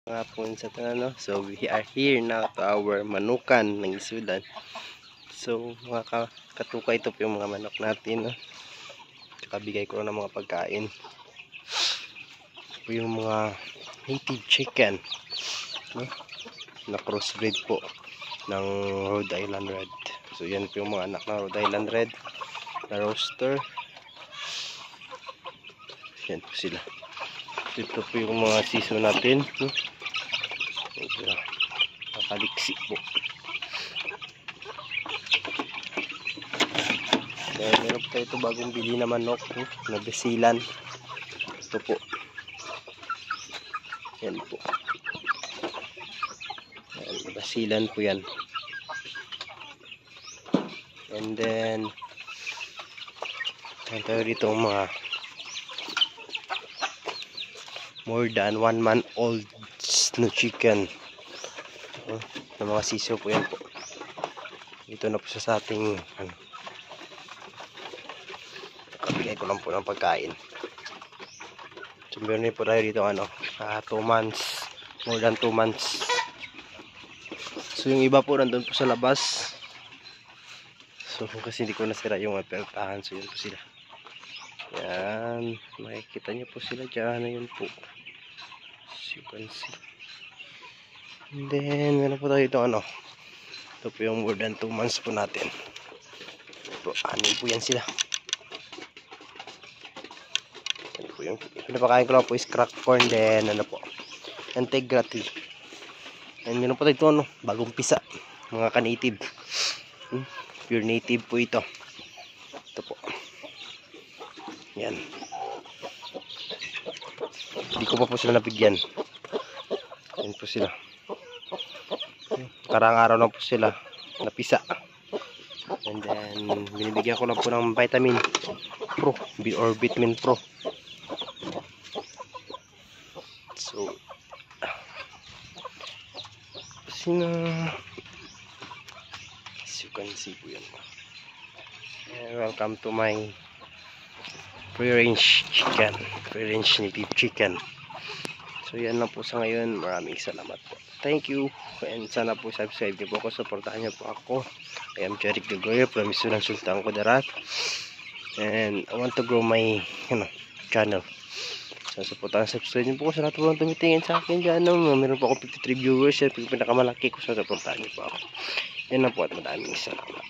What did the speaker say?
Mga po sa tanano. So we are here now to our manukan ng isudan. So mga katuka, ito po yung mga manok natin, no? Kakabigay ko ng mga pagkain. Ito po yung mga native chicken, no? Na crossbreed po ng Rhode Island Red. So yan po yung mga anak ng Rhode Island Red na roaster. Yan po sila. Ito po yung mga siso natin, no? Nakaliksi po. Kaya meron po ito bagong bili na manok, no? Na basilan. Ito po. Yan po. Yan, basilan po yan. And then tayo dito mga more than 1 month old no chicken, na mga siso po yan po. Dito na po sa ating kabigay ko lang po ng pagkain. So meron po tayo dito 2 months, more than 2 months. So yung iba po nandun po sa labas. So kasi hindi ko nasira yung pertahan. So yun po sila. Yan, makikita nyo po sila dyan. Ayun po, as you can see. And then meron po tayo dito ito po yung more than 2 months po natin. Ito, 6 po yan sila. Yan po yung pinapakain ko lang po is crack corn, then po integrity. And meron po tayo ito bagong pisa, mga ka-native, pure native po ito. Ito po yan. Hindi ko pa po sila nabigyan. Yan po sila. Karang araw lang po sila napisa. And then binibigyan ko lang po ng vitamin pro or vitamin pro. So as you can see po yan. Welcome to my free range chicken, free range native chicken. So yan lang po sa ngayon. Maraming salamat po. Thank you. And sana po subscribe niyo po ako. Supportahan niyo po ako. I am Jeric Gregorio from Isudan Sultan Kudarat. And I want to grow my channel. So supportahan, subscribe niyo po ako sa lahat po ng tumitingin sa akin dyan. Meron po ako 53 viewers. Yan po yung pinakamalaki ko. So supportahan niyo po ako. Yan lang po at maraming salamat.